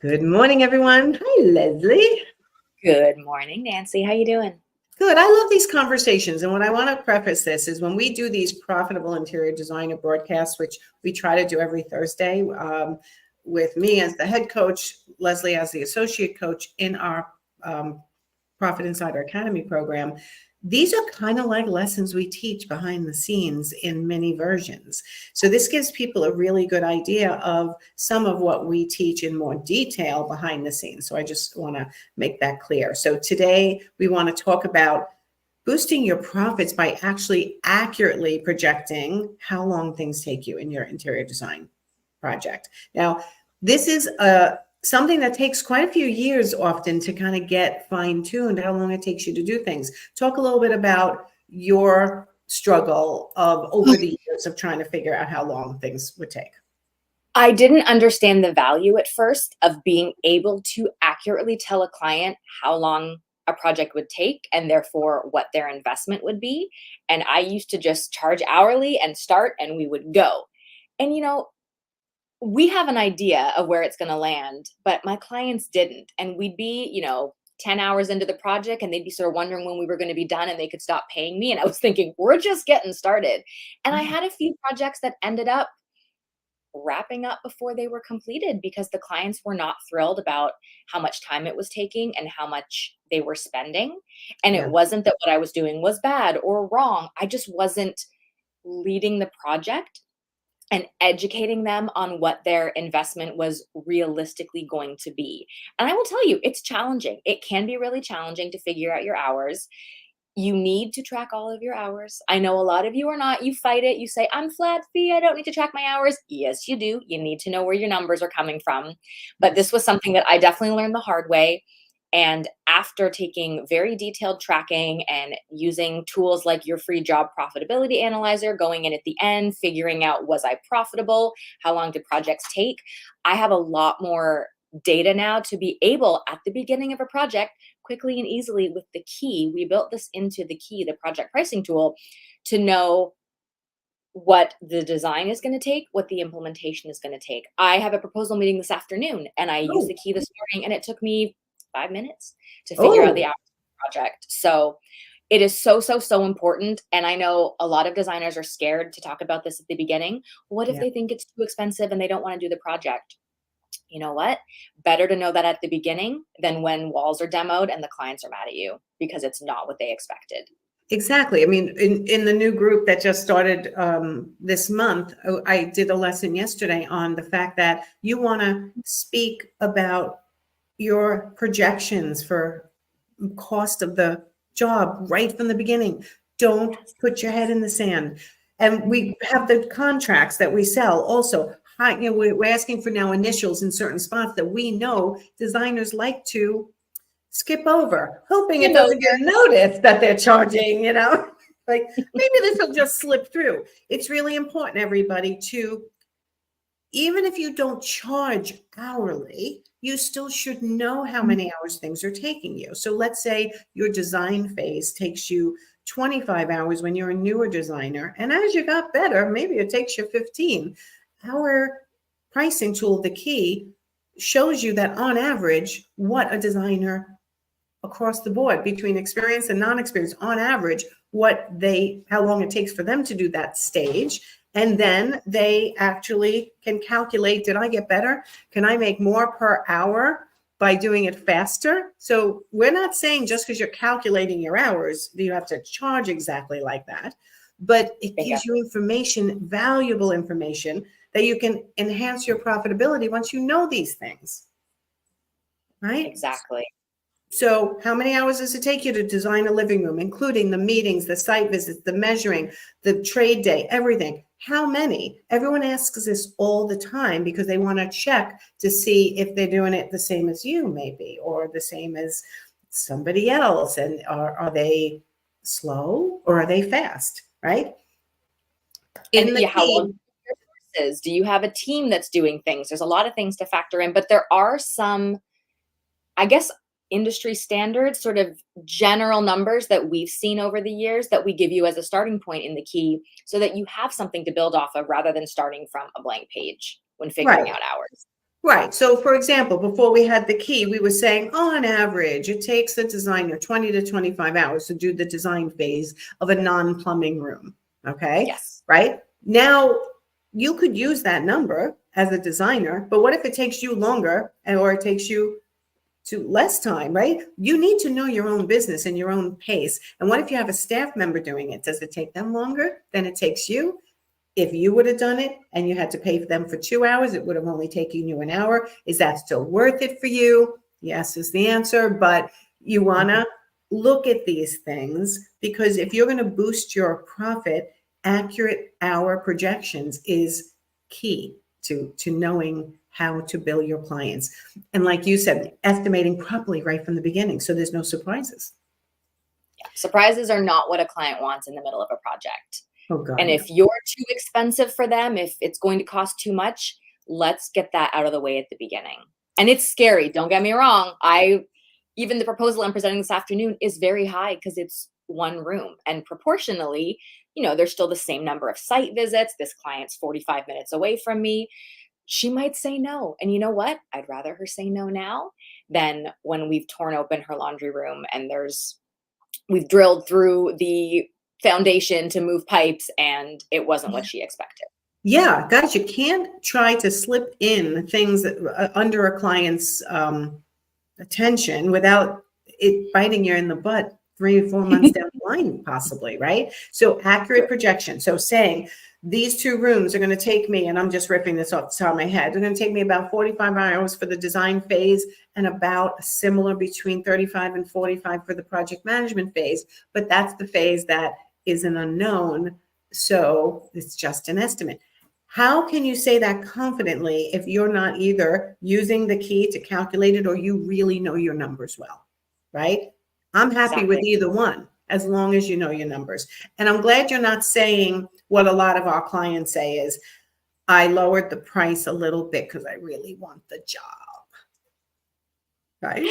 Good morning, everyone. Hi, Lesley. Good morning, Nancy. How you doing? Good. I love these conversations. And what I want to preface this is when we do these profitable interior designer broadcasts, which we try to do every Thursday, with me as the head coach, Lesley as the associate coach in our Profit Insider Academy program. These are kind of like lessons we teach behind the scenes in many versions. So this gives people a really good idea of some of what we teach in more detail behind the scenes. So I just want to make that clear. So today we want to talk about boosting your profits by actually accurately projecting how long things take you in your interior design project. Now, this is something that takes quite a few years often to kind of get fine-tuned, how long it takes you to do things. Talk a little bit about your struggle of over the years of trying to figure out how long things would take. I didn't understand the value at first of being able to accurately tell a client how long a project would take and therefore what their investment would be. And I used to just charge hourly and start and we would go. And we have an idea of where it's going to land, but my clients didn't. And we'd be, 10 hours into the project and they'd be sort of wondering when we were going to be done and they could stop paying me. And I was thinking, we're just getting started. And I had a few projects that ended up wrapping up before they were completed because the clients were not thrilled about how much time it was taking and how much they were spending. And Yeah. it wasn't that what I was doing was bad or wrong. I just wasn't leading the project and educating them on what their investment was realistically going to be. And I will tell you, it's challenging. It can be really challenging to figure out your hours. You need to track all of your hours. I know a lot of you are not. You fight it. You say, I'm flat fee. I don't need to track my hours. Yes, you do. You need to know where your numbers are coming from. But this was something that I definitely learned the hard way. And after taking very detailed tracking and using tools like your free job profitability analyzer, going in at the end, figuring out, was I profitable? How long did projects take? I have a lot more data now to be able at the beginning of a project quickly and easily with the key. We built this into the key, the project pricing tool, to know what the design is going to take, what the implementation is going to take. I have a proposal meeting this afternoon and I used Oh, the key this morning and it took me 5 minutes to figure out the oh, hours of the project. So it is so, so, so important. And I know a lot of designers are scared to talk about this at the beginning. What if yeah. they think it's too expensive and they don't want to do the project? You know what? Better to know that at the beginning than when walls are demoed and the clients are mad at you because it's not what they expected. Exactly. I mean, in the new group that just started this month, I did a lesson yesterday on the fact that you want to speak about your projections for cost of the job right from the beginning. Don't Yes. put your head in the sand. And we have the contracts that we sell also. We're asking for now initials in certain spots that we know designers like to skip over, hoping it Skim over. doesn't get noticed that they're charging, like maybe this will just slip through. It's really important, everybody, to, even if you don't charge hourly, you still should know how many hours things are taking you. So let's say your design phase takes you 25 hours when you're a newer designer. And as you got better, maybe it takes you 15. Our pricing tool, the key, shows you that on average, what a designer across the board between experience and non-experience on average, how long it takes for them to do that stage. And then they actually can calculate, did I get better? Can I make more per hour by doing it faster? So we're not saying just because you're calculating your hours, you have to charge exactly like that, but it gives you information, valuable information that you can enhance your profitability once you know these things, right? Exactly. So how many hours does it take you to design a living room, including the meetings, the site visits, the measuring, the trade day, everything? How many? Everyone asks this all the time because they want to check to see if they're doing it the same as you, maybe, or the same as somebody else. And are they slow or are they fast, right? And In the yeah, how well key, your sources? Do you have a team that's doing things? There's a lot of things to factor in, but there are some, I guess, industry standards, sort of general numbers that we've seen over the years that we give you as a starting point in the key so that you have something to build off of rather than starting from a blank page when figuring right. out hours. Right. So, for example, before we had the key, we were saying, on average, it takes the designer 20 to 25 hours to do the design phase of a non-plumbing room. Okay. Yes. Right. Now, you could use that number as a designer, but what if it takes you longer or it takes you to less time, right? You need to know your own business and your own pace. And what if you have a staff member doing it? Does it take them longer than it takes you? If you would have done it and you had to pay for them for 2 hours, it would have only taken you an hour. Is that still worth it for you? Yes, is the answer. But you want to look at these things, because if you're going to boost your profit, accurate hour projections is key to knowing how to bill your clients. And like you said, estimating properly right from the beginning, so there's no surprises. Yeah. Surprises are not what a client wants in the middle of a project. Oh, God. And if you're too expensive for them, if it's going to cost too much, let's get that out of the way at the beginning. And it's scary. Don't get me wrong. Even the proposal I'm presenting this afternoon is very high because it's one room, and proportionally, there's still the same number of site visits. This client's 45 minutes away from me. She might say no. And you know what? I'd rather her say no now than when we've torn open her laundry room and we've drilled through the foundation to move pipes and it wasn't what she expected. Yeah, guys, you can't try to slip in things under a client's attention without it biting you in the butt 3 or 4 months down the line, possibly, right? So accurate projection. So saying these 2 rooms are going to take me, and I'm just ripping this off the top of my head, they're going to take me about 45 hours for the design phase and about similar between 35 and 45 for the project management phase. But that's the phase that is an unknown. So it's just an estimate. How can you say that confidently if you're not either using the key to calculate it or you really know your numbers well, right? I'm happy with either one as long as you know your numbers. And I'm glad you're not saying what a lot of our clients say is, I lowered the price a little bit because I really want the job, right?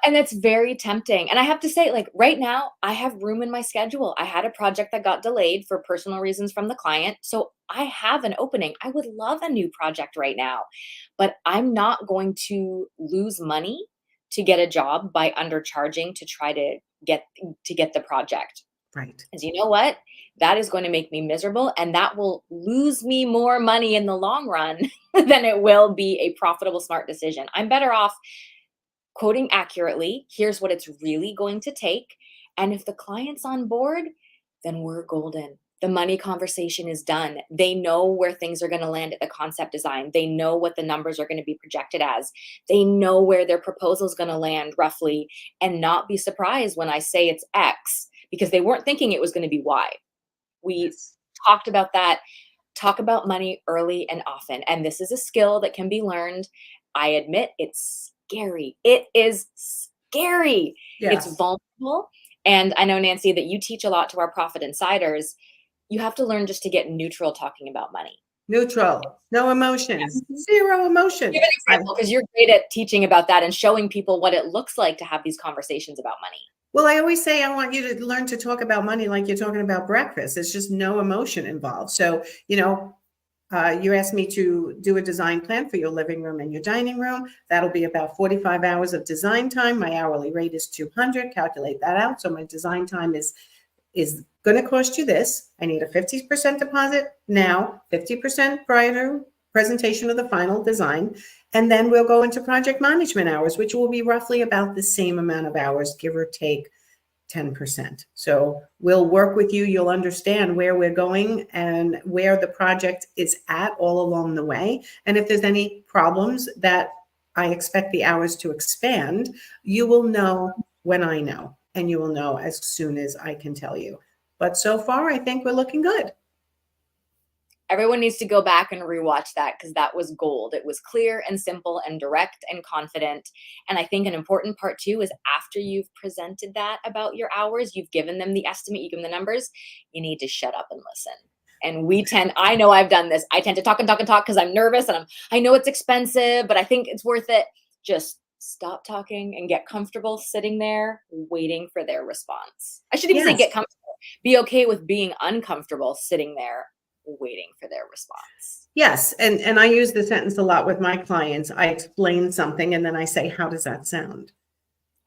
And it's very tempting. And I have to say, like, right now, I have room in my schedule. I had a project that got delayed for personal reasons from the client. So I have an opening. I would love a new project right now, but I'm not going to lose money to get a job by undercharging to try to get the project. Right. Because you know what? That is going to make me miserable, and that will lose me more money in the long run than it will be a profitable, smart decision. I'm better off quoting accurately. Here's what it's really going to take. And if the client's on board, then we're golden. The money conversation is done. They know where things are going to land at the concept design. They know what the numbers are going to be projected as. They know where their proposal is going to land roughly, and not be surprised when I say it's X, because they weren't thinking it was going to be Y. We talked about that. Talk about money early and often. And this is a skill that can be learned. I admit it's scary. It is scary. Yes. It's vulnerable. And I know, Nancy, that you teach a lot to our Profit Insiders. You have to learn just to get neutral talking about money. Neutral, no emotions, zero emotions. Give an example, because you're great at teaching about that and showing people what it looks like to have these conversations about money. Well, I always say I want you to learn to talk about money like you're talking about breakfast. There's just no emotion involved. So, you asked me to do a design plan for your living room and your dining room. That'll be about 45 hours of design time. My hourly rate is $200. Calculate that out. So my design time is going to cost you this. I need a 50% deposit now, 50% prior to presentation of the final design. And then we'll go into project management hours, which will be roughly about the same amount of hours, give or take 10%. So we'll work with you. You'll understand where we're going and where the project is at all along the way. And if there's any problems that I expect the hours to expand, you will know when I know, and you will know as soon as I can tell you. But so far, I think we're looking good. Everyone needs to go back and rewatch that, because that was gold. It was clear and simple and direct and confident. And I think an important part too is after you've presented that about your hours, you've given them the estimate, you give them the numbers, you need to shut up and listen. And I know I've done this. I tend to talk and talk and talk because I'm nervous and I know it's expensive, but I think it's worth it. Just stop talking and get comfortable sitting there waiting for their response. I should even say get comfortable. Be okay with being uncomfortable sitting there waiting for their response. Yes. And I use the sentence a lot with my clients. I explain something and then I say, how does that sound?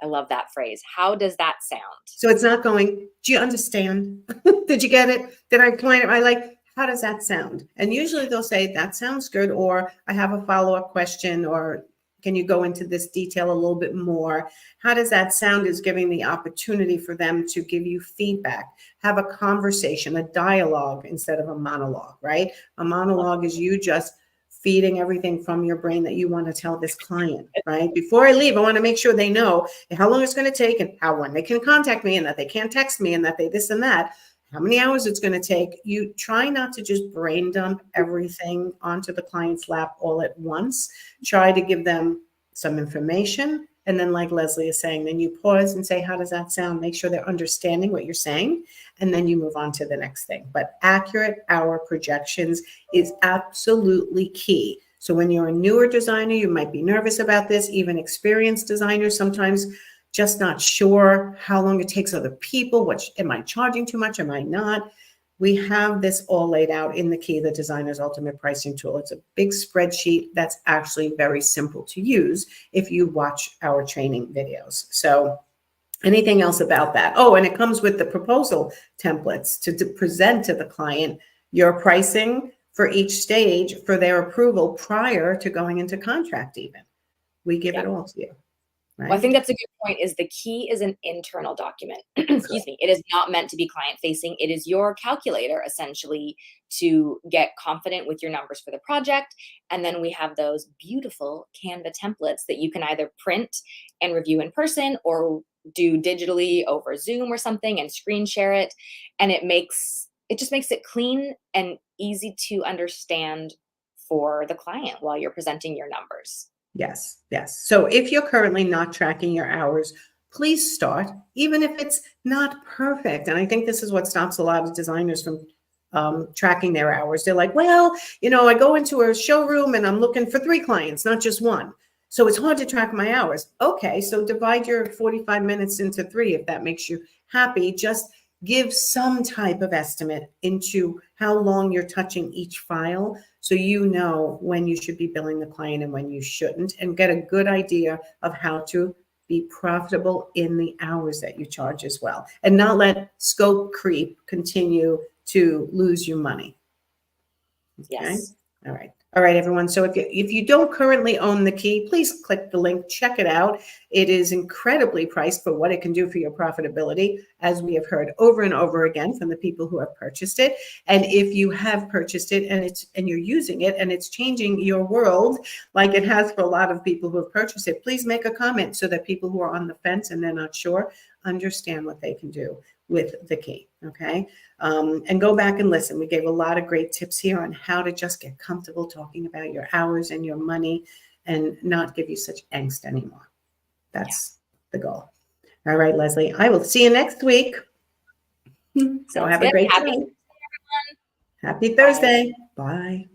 I love that phrase. How does that sound? So it's not going, do you understand? Did you get it? Did I explain it? I like, how does that sound? And usually they'll say, that sounds good. Or I have a follow-up question, or can you go into this detail a little bit more? How does that sound is giving the opportunity for them to give you feedback, have a conversation, a dialogue instead of a monologue, right? A monologue is you just feeding everything from your brain that you want to tell this client, right? Before I leave, I want to make sure they know how long it's going to take and how when they can contact me and that they can't text me and that they this and that, how many hours it's going to take. You try not to just brain dump everything onto the client's lap all at once. Try to give them some information. And then like Lesley is saying, then you pause and say, how does that sound? Make sure they're understanding what you're saying. And then you move on to the next thing. But accurate hour projections is absolutely key. So when you're a newer designer, you might be nervous about this. Even experienced designers sometimes just not sure how long it takes other people. What am I charging too much? Am I not? We have this all laid out in the Key, the Designer's Ultimate Pricing Tool. It's a big spreadsheet that's actually very simple to use if you watch our training videos. So anything else about that? Oh, and it comes with the proposal templates to present to the client your pricing for each stage for their approval prior to going into contract even. We give it all to you. Right? Well, I think that's a good point, is the Key is an internal document. Excuse me. It is not meant to be client facing. It is your calculator essentially to get confident with your numbers for the project. And then we have those beautiful Canva templates that you can either print and review in person or do digitally over Zoom or something and screen share it. And it just makes it clean and easy to understand for the client while you're presenting your numbers. Yes, yes. So if you're currently not tracking your hours, please start, even if it's not perfect. And I think this is what stops a lot of designers from tracking their hours. They're like, well, I go into a showroom and I'm looking for 3 clients, not just 1. So it's hard to track my hours. Okay, so divide your 45 minutes into 3 if that makes you happy. Just give some type of estimate into how long you're touching each file so you know when you should be billing the client and when you shouldn't, and get a good idea of how to be profitable in the hours that you charge as well, and not let scope creep continue to lose you money. Okay? Yes. All right. All right, everyone. So if you don't currently own the Key, please click the link, check it out. It is incredibly priced for what it can do for your profitability, as we have heard over and over again from the people who have purchased it. And if you have purchased it and you're using it and it's changing your world like it has for a lot of people who have purchased it, please make a comment so that people who are on the fence and they're not sure understand what they can do with the Key. Okay. And go back and listen. We gave a lot of great tips here on how to just get comfortable talking about your hours and your money and not give you such angst anymore. That's the goal. All right, Lesley, I will see you next week. So have a great day. Happy Happy Thursday. Bye.